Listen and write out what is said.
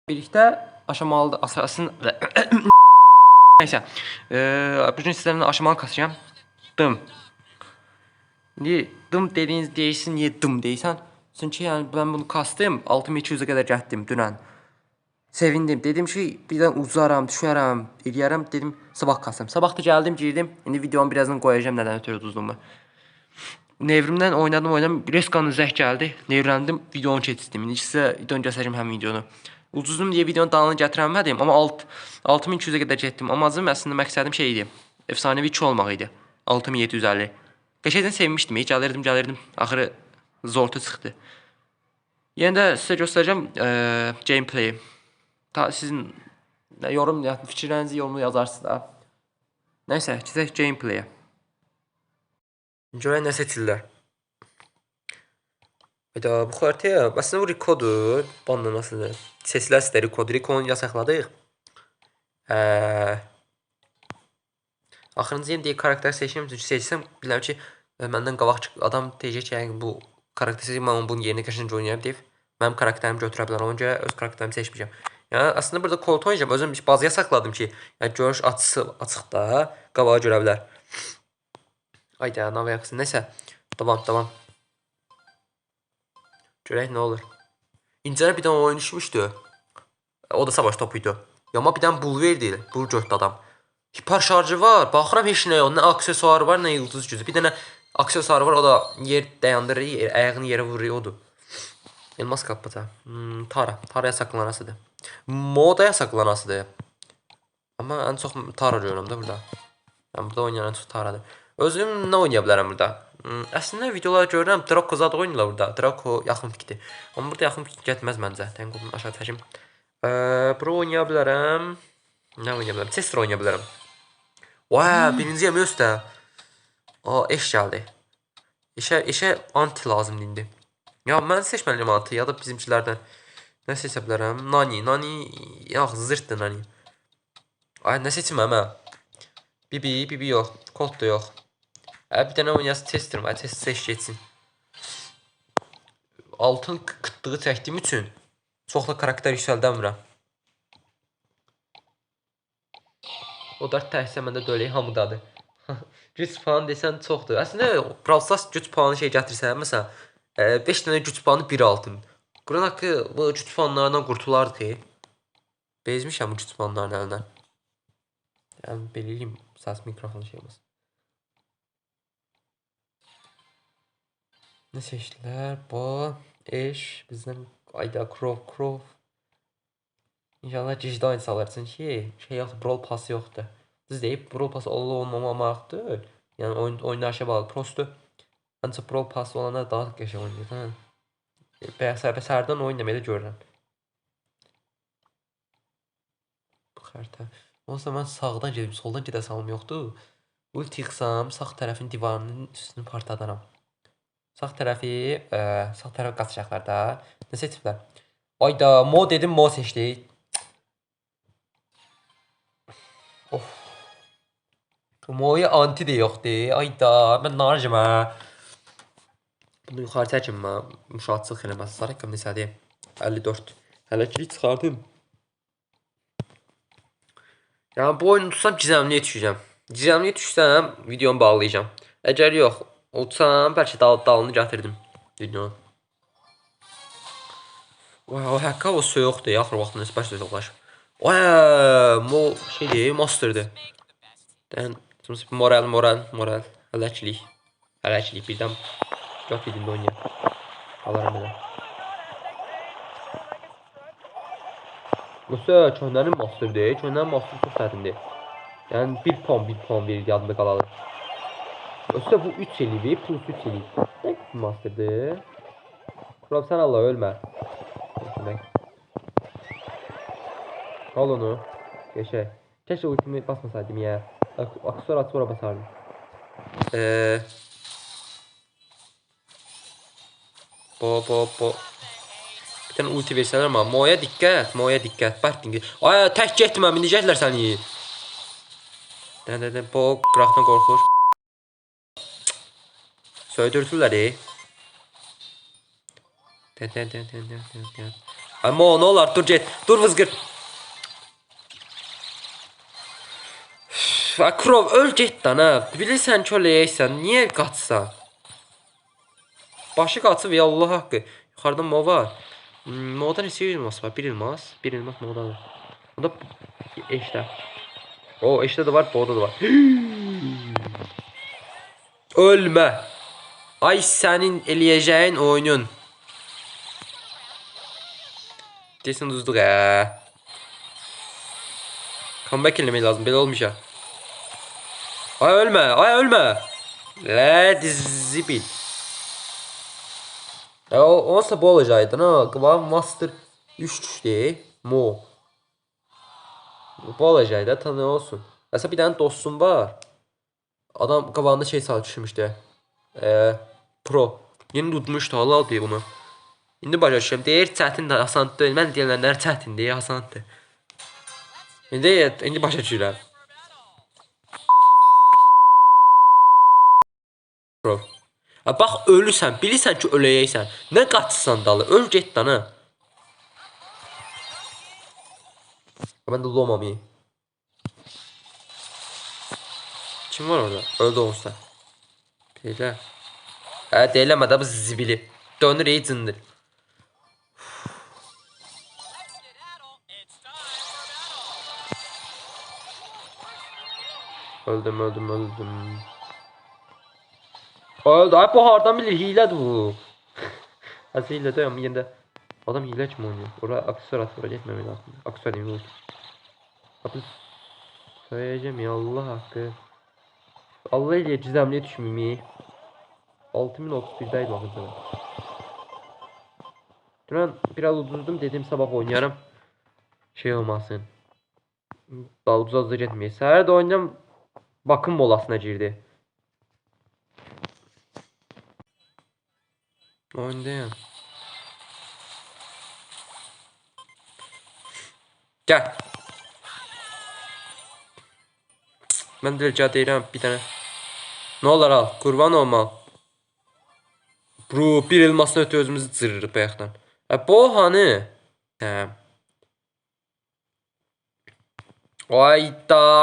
Birlikte aşamalı aslında neyse. Bütün sistemini aşamalı kasacağım. Dım. Niye dım dediğiniz değilsin, niye dım değilsen? Çünkü yani ben bunu kastım 6200'e kadar getdim dünən. Sevindim. Dedim ki birdən uzaram, düşərəm, eləyərəm. Dedim sabah kasım. Sabah da gəldim, girdim. İndi videonu birazdan qoyacağım nədən ötürü uduzduğumu. Nevrimdən oynadım. Reskanın zəh gəldi. Nevrəndim, videonu keçdim. İndi sizə videonu göstərəcəm həmin videonu. Ucuzum deyə videonun dalını gətirəmədim, amma 6200-ə qədər getdim. Amacım əslində məqsədim şey idi. Efsanevi 2 olmaq idi. 6750. Qəşəngdən sevmişdim. Gəlirdim. Axırı zortu çıxdı. Yenə də sizə göstərəcəm gameplay. Sizin fikirlərinizi yorumda yazarsınız da. Nəysə, keçək gameplay-ə. Görək nə seçirlər. Bu xəritəyə əslində bu rekodur. Banda nasıldır? Seslər sizdə rekod. Rekonu yasaqladıq. Axırıncı yenə deyək karakter seçim üçün seçsəm bilirəm ki məndən qabaq adam deyəcək ki bu karakter seçim mən bunun yerinə qəşəng oynayam deyib mənim karakterimi götürə bilər. Ona görə öz karakterimi seçməyəcəm. Yəni aslında burada koltuq oynayacağım. Özüm bazıya saxladım ki yəni görüş açıqda qabağa görə bilər. Ayda nav yaxşı. Nəsə. Davam. Görək nə olur. İncələr bir dənə oyun düşmüşdü. O da savaş topuydu. Amma bir dənə bul verdi. Bul götdü adam. Hiper şarjı var. Baxıram heç nə yox. Nə aksesuar var, nə yıldız gücü. Bir dənə aksesuar var. O da yer dayandırır, ayağını yerə vurur odur. Elmas kapıda. Taraya saklanasıdır. Modaya saklanasıdır. Amma ən çox Tara görürəm də burada. Yəni burada oynayan ən çox Taradır. Özüm nə oynaya bilərəm burada? Əslində videolar görürəm, Draco zad oynayırlar burada. Draco yaxın pikdir. Amma burada yaxın pik getməz məncə. Tənqomu aşağı çəkim. Bura oynaya bilərəm. Nə oynaya bilərəm? Chester oynaya bilərəm. Birinciyəm üstə. Eş gəldi. Eşə anti lazımdır indi. Ya mən seçməliyəm anti ya da bizimkilərdən. Nə seçə bilərəm? Nani, yox, zırtdır Nani. Nə seçməm hə? Bibi yox, Colt da yox. Bir dənə oynayası Chester var, Chester seç geçsin. Altın qıtlığı çəkdiyim üçün çox da karakter yüksəldəmirəm. O da təhsil məndə dölək hamıdadır. Güc puanı desən çoxdur. Əslində Brawl Stars güc puanı şey gətirsən, məsələn 5 dənə güc puanı 1 altın. Quran haqqı bu güc puanlarından qurtulardı ki. Bezmişəm bu güc puanlarının əlindən. Yəni belirliyim, səs mikrofonu şey olmasın. Nə seçdilər? Bu, eş, bizdən ayda Crow. İnşallah gizli oyun salarsın ki, şey yoxdur, Brawl Pass yoxdur. Düz deyib, Brawl Pass olmamaqdır. Yəni oyunlar şey bağlı, prosto. Ancaq Brawl Pass olanlar daha qəşəng oynayır, hə? Sərdən oynamayı da görürəm. Bu xəritə. Onsa mən sağdan gedim, soldan gedə salım yoxdur. Ulti yıxsam, sağ tərəfin divarının üstünü partadaram. Sağ tərəfi qaçacaqlar da. Nə seçiblər? Ayda, Mo dedim, Mo seçdik. Of. Mo'ya anti də yoxdur. Ayda, mən narıcım hə. Bunu yuxarı çəkim mən. Müşahidçılıq eləməsi. Sarıqqım neçədir? 54. Hələ ki çıxardım. Yəni bu oyunu tutsam gizəmliyə düşəcəm. Gizəmliyə düşsəm videonu bağlayacağım. Əgər yox, utsam bəlkə dalını gətirdim videonu. Həkka o soyuqdur ya, axır vaxtında sipariş soyuqlaşıb. Bu şeydir, monsterdir. Moral. Hələkilik birdən yox edimdə oynayaq. Alaram elə. Yoxsa köhnənin monsterdir. Köhnənin monster çox səhətindir. Yəni 1 puan verir yadında qalalı. Yoxsa bu 3 eliyib, plus 3 eliyib. Nə qədər monsterdir? Kurab sən Allah ölmə. Al onu. Geçək. Keşke ultimi basmasaydım ya. Aksesuar sonra basardım. Bir tane ulti versələr amma Mo'ya diqqət. Bartingi. Tək getmə, minəcəklər səni. Bu qıraqdan qorxur. Söydürdülər. Amma nə olar? Dur get. Dur vızqır. Krov öl get lan ha. Bilirsən ki öləyəksən. Niyə qaçsan? Başı qaçıb ya Allah haqqı. Yuxarıda mo var. Moda neçə elmas var? 1 elmas. 1 elmas modadır. O da eşdə. O eşdə də var, boda da var. Ölmə. Ay sənin eləyəcəyin oyunun. Desin uzduq ha. Comeback eləmək lazım. Belə olmayacaq. Ay ölmə. Ay ölmə. Let zibil. Ya olsa bu olacaktı ha. Kıvam Master 3 düştü. Mo. Bu olacaktı. Tanı olsun. Mesela bir tane dostum var. Adam kıvamında şey salçışmıştı. Pro. Yeni tutmuştu. Allah diye bunu. İndi başa düşürəm. Deyir çətin də asan deyil. Mən deyilənlər çətin deyə asandır. İndi başa düşürəm. Pro. Bax ölürsən, bilirsən ki öləyəksən. Nə qaçsan dalı, öl get dana. Mən də lomam iyi. Kim var orada? Öldü olsa. Deylə. Deyləmə də bu zibili. Dönür iyi cındır. Öldüm. Öldü. Ay bu hardan bilir? Hilədir bu. Azı hilədir ama yine adam hile kim oynuyor? Oraya aksesuar at. Oraya gitmemek lazım. Aksesuar değil mi? Abi söyleyeceğim ya Allah hakkı. Allah ile cizemliğe düşmeyeyim. 6031'deydi bakın sana. Duran biraz uduzdum dedim sabah oynarım. Şey olmasın. Dalgıza hazır etmeyi. Səhər də oynayacağım. Bakım molasına girdi. Oynayayım. Gel. Ben de rica deyirəm bir tane. Ne olur al. Kurban olma. Bro bir elmasını ötü özümüzü cırırıq bayaqdan. Bu hanı? Hə. Ayda.